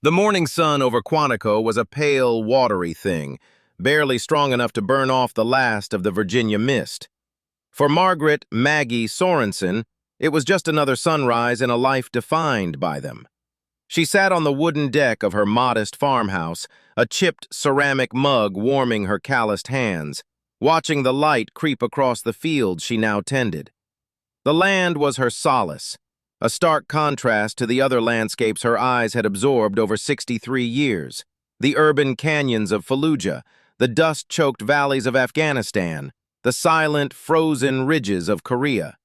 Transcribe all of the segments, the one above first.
The morning sun over Quantico was a pale, watery thing, barely strong enough to burn off the last of the Virginia mist. For Margaret Maggie Sorensen, it was just another sunrise in a life defined by them. She sat on the wooden deck of her modest farmhouse, a chipped ceramic mug warming her calloused hands, watching the light creep across the fields she now tended. The land was her solace, a stark contrast to the other landscapes her eyes had absorbed over 63 years, the urban canyons of Fallujah, the dust-choked valleys of Afghanistan, the silent, frozen ridges of Korea.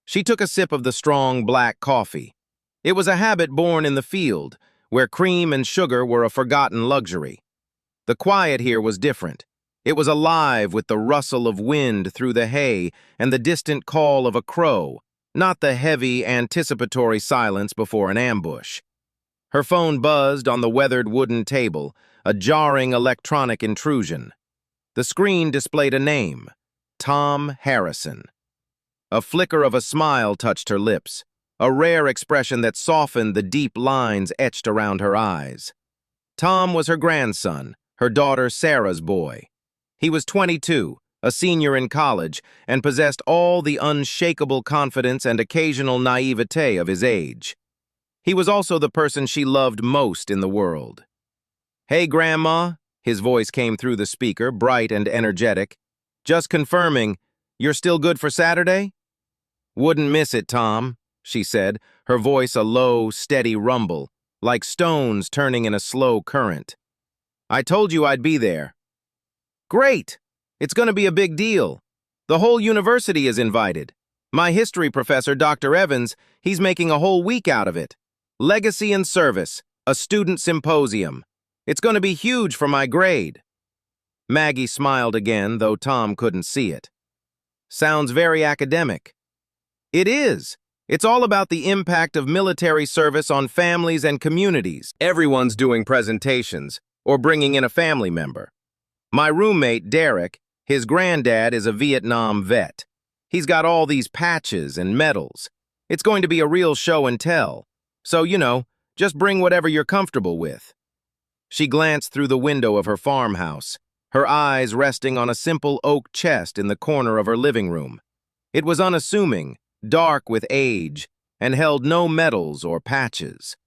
She took a sip of the strong, black coffee. It was a habit born in the field, where cream and sugar were a forgotten luxury. The quiet here was different. It was alive with the rustle of wind through the hay and the distant call of a crow, not the heavy, anticipatory silence before an ambush. Her phone buzzed on the weathered wooden table, a jarring electronic intrusion. The screen displayed a name, Tom Harrison. A flicker of a smile touched her lips, a rare expression that softened the deep lines etched around her eyes. Tom was her grandson, her daughter Sarah's boy. He was 22, a senior in college, and possessed all the unshakable confidence and occasional naivete of his age. He was also the person she loved most in the world. "Hey, Grandma," his voice came through the speaker, bright and energetic. "Just confirming, you're still good for Saturday?" "Wouldn't miss it, Tom," she said, her voice a low, steady rumble, like stones turning in a slow current. "I told you I'd be there." "Great! It's going to be a big deal. The whole university is invited. My history professor, Dr. Evans, he's making a whole week out of it. Legacy and Service, a student symposium. It's going to be huge for my grade." Maggie smiled again, though Tom couldn't see it. "Sounds very academic." "It is. It's all about the impact of military service on families and communities. Everyone's doing presentations, or bringing in a family member. My roommate, Derek, his granddad is a Vietnam vet. He's got all these patches and medals. It's going to be a real show and tell. So, just bring whatever you're comfortable with." She glanced through the window of her farmhouse, her eyes resting on a simple oak chest in the corner of her living room. It was unassuming, dark with age, and held no medals or patches.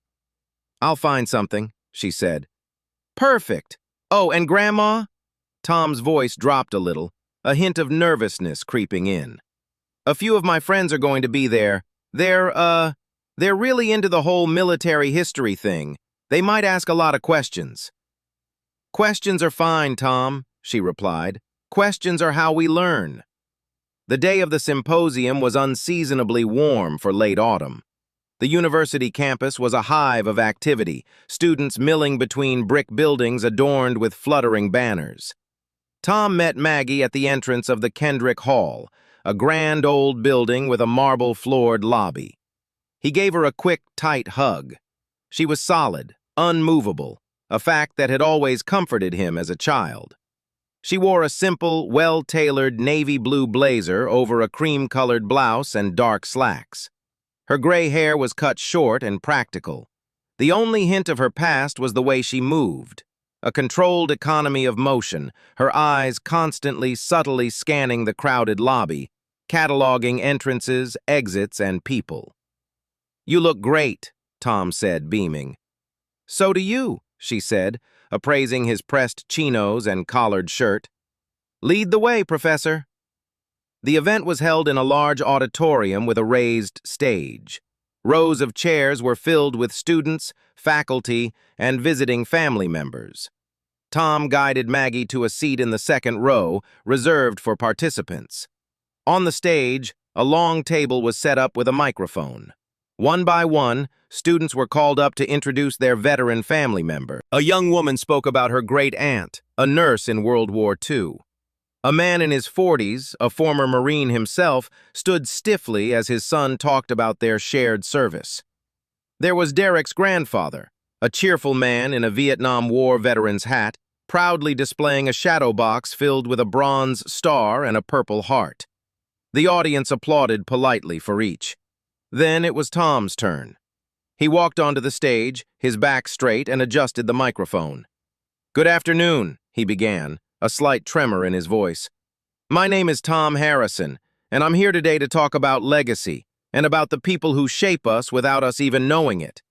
"I'll find something," she said. "Perfect. Oh, and Grandma?" Tom's voice dropped a little, a hint of nervousness creeping in. "A few of my friends are going to be there. They're really into the whole military history thing. They might ask a lot of questions." "Questions are fine, Tom," she replied. "Questions are how we learn." The day of the symposium was unseasonably warm for late autumn. The university campus was a hive of activity, students milling between brick buildings adorned with fluttering banners. Tom met Maggie at the entrance of the Kendrick Hall, a grand old building with a marble-floored lobby. He gave her a quick, tight hug. She was solid, unmovable, a fact that had always comforted him as a child. She wore a simple, well-tailored navy blue blazer over a cream-colored blouse and dark slacks. Her gray hair was cut short and practical. The only hint of her past was the way she moved. A controlled economy of motion, her eyes constantly, subtly scanning the crowded lobby, cataloging entrances, exits, and people. "You look great," Tom said, beaming. "So do you," she said, appraising his pressed chinos and collared shirt. "Lead the way, Professor." The event was held in a large auditorium with a raised stage. Rows of chairs were filled with students, faculty, and visiting family members. Tom guided Maggie to a seat in the second row, reserved for participants. On the stage, a long table was set up with a microphone. One by one, students were called up to introduce their veteran family member. A young woman spoke about her great-aunt, a nurse in World War II. A man in his 40s, a former Marine himself, stood stiffly as his son talked about their shared service. There was Derek's grandfather, a cheerful man in a Vietnam War veteran's hat, proudly displaying a shadow box filled with a bronze star and a purple heart. The audience applauded politely for each. Then it was Tom's turn. He walked onto the stage, his back straight, and adjusted the microphone. "Good afternoon," he began, a slight tremor in his voice. "My name is Tom Harrison, and I'm here today to talk about legacy and about the people who shape us without us even knowing it.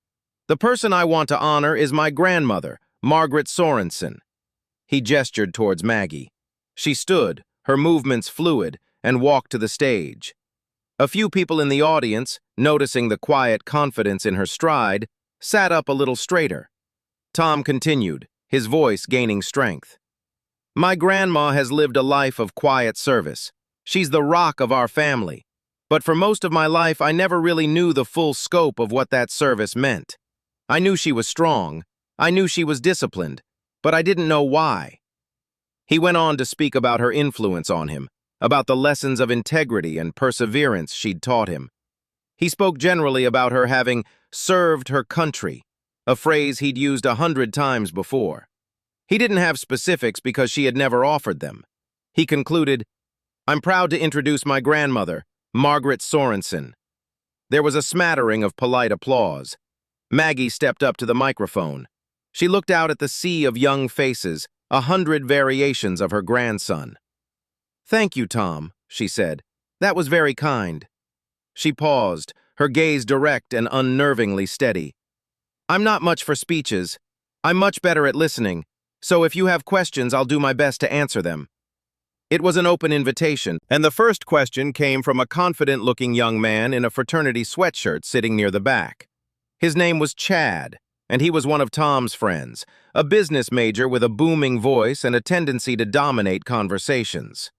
The person I want to honor is my grandmother, Margaret Sorensen." He gestured towards Maggie. She stood, her movements fluid, and walked to the stage. A few people in the audience, noticing the quiet confidence in her stride, sat up a little straighter. Tom continued, his voice gaining strength. "My grandma has lived a life of quiet service. She's the rock of our family. But for most of my life, I never really knew the full scope of what that service meant. I knew she was strong. I knew she was disciplined. But I didn't know why." He went on to speak about her influence on him, about the lessons of integrity and perseverance she'd taught him. He spoke generally about her having served her country, a phrase he'd used 100 times before. He didn't have specifics because she had never offered them. He concluded, "I'm proud to introduce my grandmother, Margaret Sorensen." There was a smattering of polite applause. Maggie stepped up to the microphone. She looked out at the sea of young faces, 100 variations of her grandson. "Thank you, Tom," she said. "That was very kind." She paused, her gaze direct and unnervingly steady. "I'm not much for speeches. I'm much better at listening, so if you have questions, I'll do my best to answer them." It was an open invitation, and the first question came from a confident-looking young man in a fraternity sweatshirt sitting near the back. His name was Chad, and he was one of Tom's friends, a business major with a booming voice and a tendency to dominate conversations.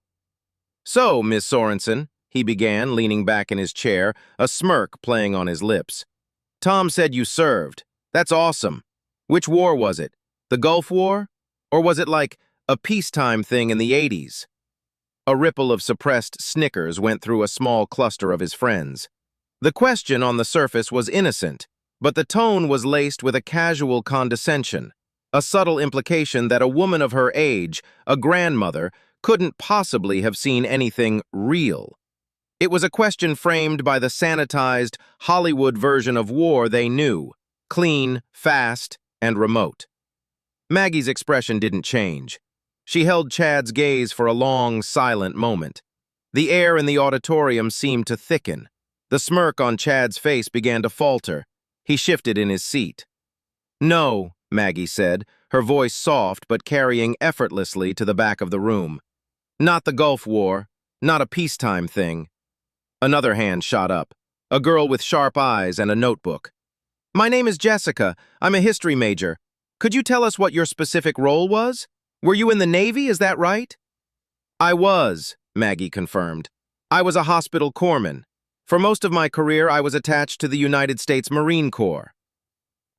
"So, Miss Sorensen," he began, leaning back in his chair, a smirk playing on his lips. "Tom said you served. That's awesome. Which war was it? The Gulf War? Or was it like a peacetime thing in the 80s? A ripple of suppressed snickers went through a small cluster of his friends. The question on the surface was innocent, but the tone was laced with a casual condescension, a subtle implication that a woman of her age, a grandmother, couldn't possibly have seen anything real. It was a question framed by the sanitized Hollywood version of war they knew, clean, fast, and remote. Maggie's expression didn't change. She held Chad's gaze for a long, silent moment. The air in the auditorium seemed to thicken. The smirk on Chad's face began to falter. He shifted in his seat. "No," Maggie said, her voice soft but carrying effortlessly to the back of the room. "Not the Gulf War, not a peacetime thing." Another hand shot up, a girl with sharp eyes and a notebook. "My name is Jessica. I'm a history major. Could you tell us what your specific role was? Were you in the Navy, is that right?" "I was," Maggie confirmed. "I was a hospital corpsman. For most of my career, I was attached to the United States Marine Corps."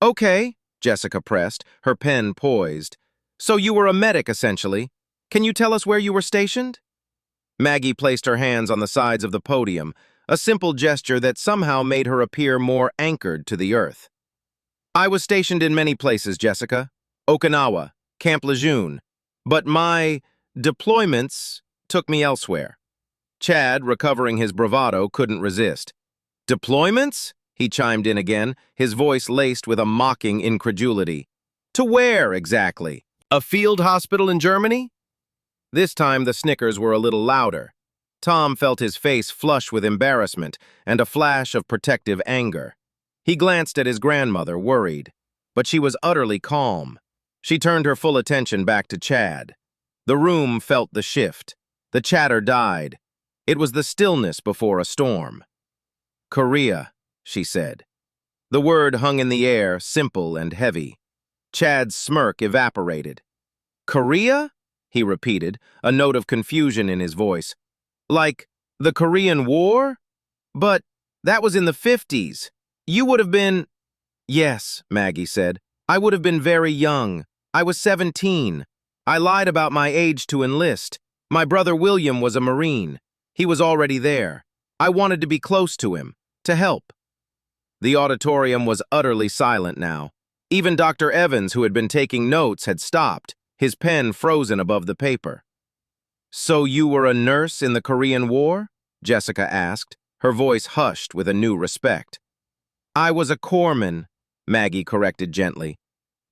"Okay," Jessica pressed, her pen poised. "So you were a medic, essentially. Can you tell us where you were stationed?" Maggie placed her hands on the sides of the podium, a simple gesture that somehow made her appear more anchored to the earth. "I was stationed in many places, Jessica. Okinawa, Camp Lejeune. But my deployments took me elsewhere." Chad, recovering his bravado, couldn't resist. "Deployments?" he chimed in again, his voice laced with a mocking incredulity. "To where, exactly? A field hospital in Germany?" This time the snickers were a little louder. Tom felt his face flush with embarrassment and a flash of protective anger. He glanced at his grandmother, worried. But she was utterly calm. She turned her full attention back to Chad. The room felt the shift. The chatter died. It was the stillness before a storm. "Korea," she said. The word hung in the air, simple and heavy. Chad's smirk evaporated. "Korea?" he repeated, a note of confusion in his voice. "Like the Korean War? But that was in the 50s. You would have been—" "Yes," Maggie said. "I would have been very young. I was 17. I lied about my age to enlist. My brother William was a Marine. He was already there. I wanted to be close to him, to help." The auditorium was utterly silent now. Even Dr. Evans, who had been taking notes, had stopped, his pen frozen above the paper. "So you were a nurse in the Korean War?" Jessica asked, her voice hushed with a new respect. I was a corpsman, Maggie corrected gently.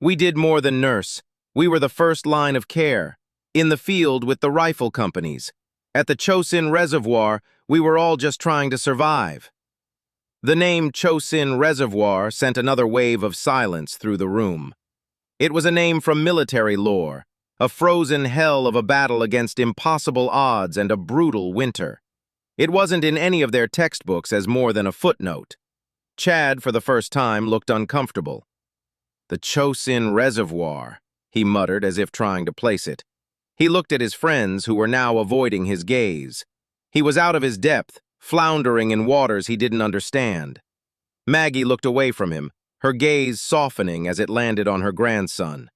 We did more than nurse. We were the first line of care, in the field with the rifle companies. At the Chosin Reservoir, we were all just trying to survive. The name Chosin Reservoir sent another wave of silence through the room. It was a name from military lore, a frozen hell of a battle against impossible odds and a brutal winter. It wasn't in any of their textbooks as more than a footnote. Chad, for the first time, looked uncomfortable. The Chosin Reservoir, he muttered as if trying to place it. He looked at his friends who were now avoiding his gaze. He was out of his depth, floundering in waters he didn't understand. Maggie looked away from him, her gaze softening as it landed on her grandson.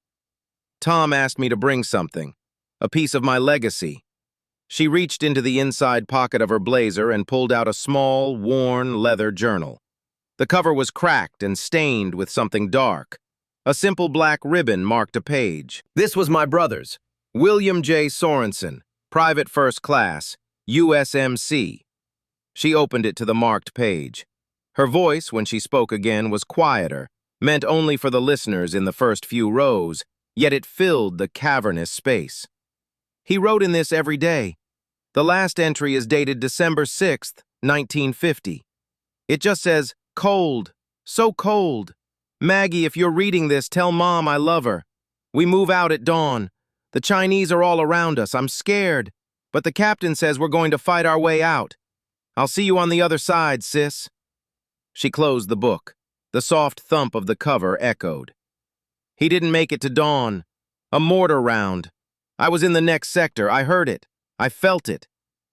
Tom asked me to bring something, a piece of my legacy. She reached into the inside pocket of her blazer and pulled out a small, worn leather journal. The cover was cracked and stained with something dark. A simple black ribbon marked a page. This was my brother's, William J. Sorensen, Private First Class, USMC. She opened it to the marked page. Her voice, when she spoke again, was quieter, meant only for the listeners in the first few rows, yet it filled the cavernous space. He wrote in this every day. The last entry is dated December 6th, 1950. It just says, cold, so cold. Maggie, if you're reading this, tell Mom I love her. We move out at dawn. The Chinese are all around us. I'm scared. But the captain says we're going to fight our way out. I'll see you on the other side, sis. She closed the book. The soft thump of the cover echoed. He didn't make it to dawn. A mortar round. I was in the next sector. I heard it. I felt it.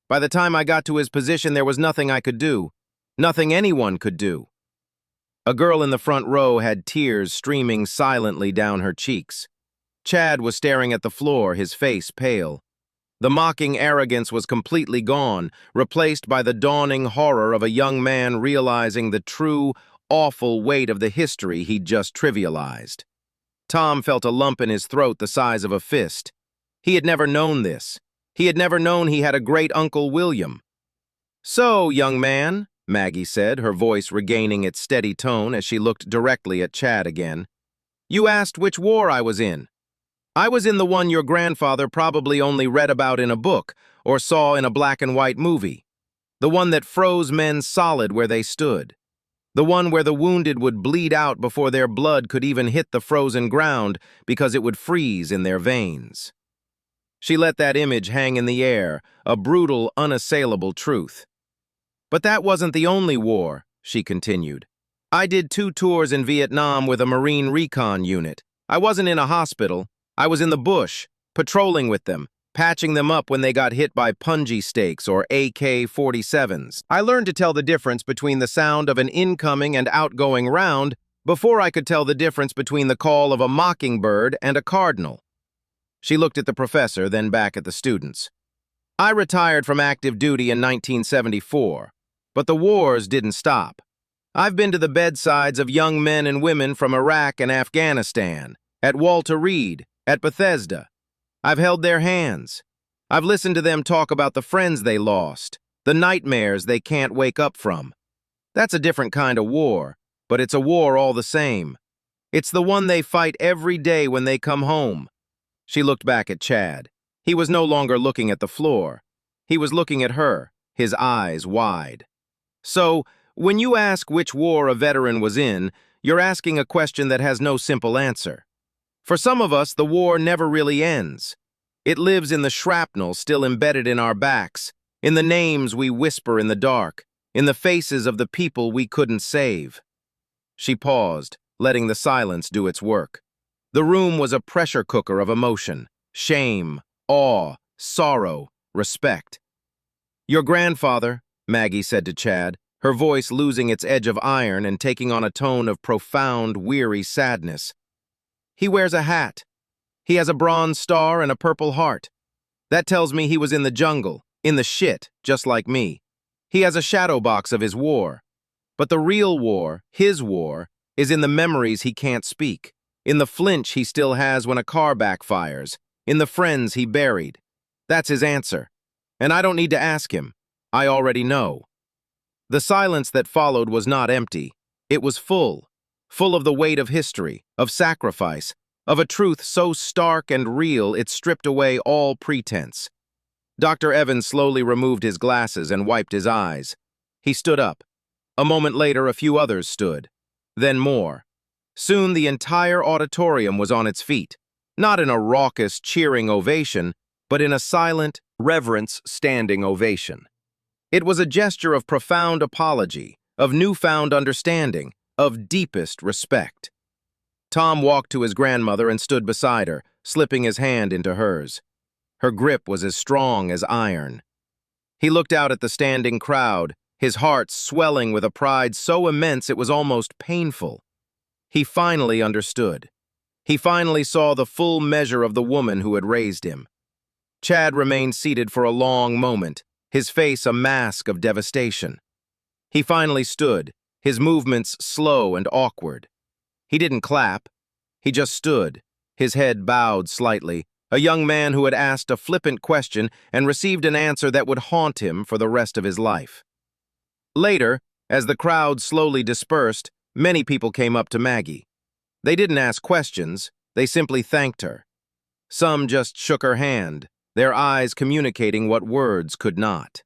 By the time I got to his position, there was nothing I could do. Nothing anyone could do. A girl in the front row had tears streaming silently down her cheeks. Chad was staring at the floor, his face pale. The mocking arrogance was completely gone, replaced by the dawning horror of a young man realizing the true, awful weight of the history he'd just trivialized. Tom felt a lump in his throat the size of a fist. He had never known this. He had never known he had a great-uncle William. So, young man, Maggie said, her voice regaining its steady tone as she looked directly at Chad again. You asked which war I was in. I was in the one your grandfather probably only read about in a book or saw in a black-and-white movie. The one that froze men solid where they stood. The one where the wounded would bleed out before their blood could even hit the frozen ground because it would freeze in their veins. She let that image hang in the air, a brutal, unassailable truth. But that wasn't the only war, she continued. I did 2 tours in Vietnam with a Marine recon unit. I wasn't in a hospital. I was in the bush, patrolling with them, patching them up when they got hit by punji stakes or AK-47s. I learned to tell the difference between the sound of an incoming and outgoing round before I could tell the difference between the call of a mockingbird and a cardinal. She looked at the professor, then back at the students. I retired from active duty in 1974, but the wars didn't stop. I've been to the bedsides of young men and women from Iraq and Afghanistan, at Walter Reed, at Bethesda. I've held their hands. I've listened to them talk about the friends they lost, the nightmares they can't wake up from. That's a different kind of war, but it's a war all the same. It's the one they fight every day when they come home. She looked back at Chad. He was no longer looking at the floor. He was looking at her, his eyes wide. So, when you ask which war a veteran was in, you're asking a question that has no simple answer. For some of us, the war never really ends. It lives in the shrapnel still embedded in our backs, in the names we whisper in the dark, in the faces of the people we couldn't save. She paused, letting the silence do its work. The room was a pressure cooker of emotion, shame, awe, sorrow, respect. Your grandfather, Maggie said to Chad, her voice losing its edge of iron and taking on a tone of profound, weary sadness. He wears a hat. He has a bronze star and a purple heart. That tells me he was in the jungle, in the shit, just like me. He has a shadow box of his war. But the real war, his war, is in the memories he can't speak, in the flinch he still has when a car backfires, in the friends he buried. That's his answer. And I don't need to ask him. I already know. The silence that followed was not empty. It was full of the weight of history, of sacrifice, of a truth so stark and real it stripped away all pretense. Dr. Evans slowly removed his glasses and wiped his eyes. He stood up. A moment later, a few others stood. Then more. Soon the entire auditorium was on its feet, not in a raucous, cheering ovation, but in a silent, reverence standing ovation. It was a gesture of profound apology, of newfound understanding, of deepest respect. Tom walked to his grandmother and stood beside her, slipping his hand into hers. Her grip was as strong as iron. He looked out at the standing crowd, his heart swelling with a pride so immense it was almost painful. He finally understood. He finally saw the full measure of the woman who had raised him. Chad remained seated for a long moment, his face a mask of devastation. He finally stood, his movements slow and awkward. He didn't clap. He just stood, his head bowed slightly, a young man who had asked a flippant question and received an answer that would haunt him for the rest of his life. Later, as the crowd slowly dispersed, many people came up to Maggie. They didn't ask questions, they simply thanked her. Some just shook her hand, their eyes communicating what words could not.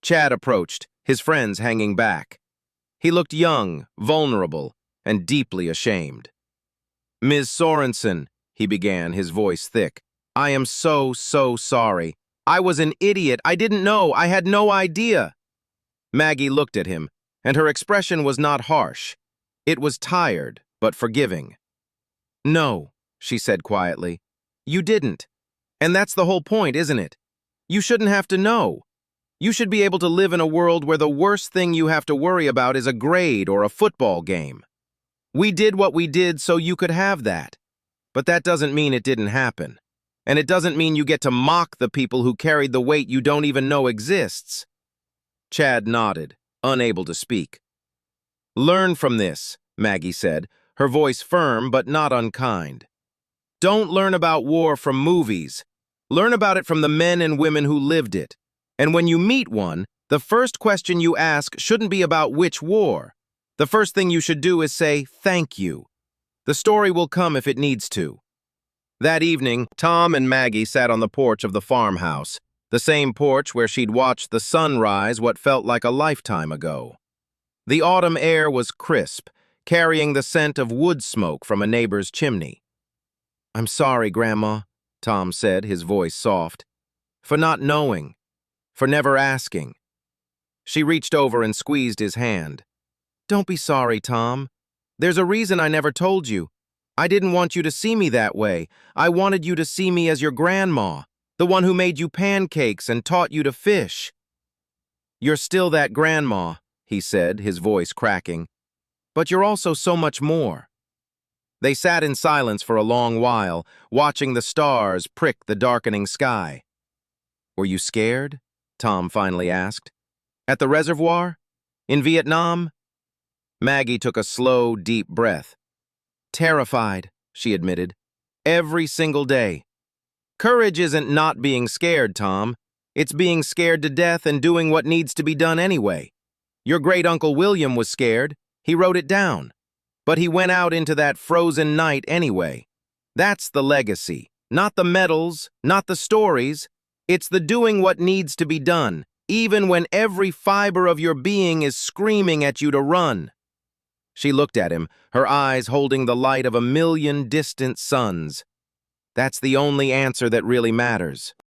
Chad approached, his friends hanging back. He looked young, vulnerable, and deeply ashamed. "Ms. Sorensen," he began, his voice thick, "I am so sorry. I was an idiot. I didn't know. I had no idea." Maggie looked at him, and her expression was not harsh. It was tired, but forgiving. "No," she said quietly, "you didn't. And that's the whole point, isn't it? You shouldn't have to know. You should be able to live in a world where the worst thing you have to worry about is a grade or a football game. We did what we did so you could have that. But that doesn't mean it didn't happen. And it doesn't mean you get to mock the people who carried the weight you don't even know exists." Chad nodded, unable to speak. "Learn from this," Maggie said, her voice firm but not unkind. "Don't learn about war from movies. Learn about it from the men and women who lived it. And when you meet one, the first question you ask shouldn't be about which war. The first thing you should do is say, 'Thank you.' The story will come if it needs to." That evening, Tom and Maggie sat on the porch of the farmhouse, the same porch where she'd watched the sun rise what felt like a lifetime ago. The autumn air was crisp, carrying the scent of wood smoke from a neighbor's chimney. "I'm sorry, Grandma," Tom said, his voice soft, "for not knowing, for never asking." She reached over and squeezed his hand. "Don't be sorry, Tom. There's a reason I never told you. I didn't want you to see me that way. I wanted you to see me as your grandma, the one who made you pancakes and taught you to fish." "You're still that grandma," he said, his voice cracking. "But you're also so much more." They sat in silence for a long while, watching the stars prick the darkening sky. "Were you scared?" Tom finally asked. "At the reservoir? In Vietnam?" Maggie took a slow, deep breath. "Terrified," she admitted. "Every single day. Courage isn't not being scared, Tom. It's being scared to death and doing what needs to be done anyway. Your great-uncle William was scared. He wrote it down. But he went out into that frozen night anyway. That's the legacy. Not the medals, not the stories. It's the doing what needs to be done, even when every fiber of your being is screaming at you to run." She looked at him, her eyes holding the light of a million distant suns. "That's the only answer that really matters."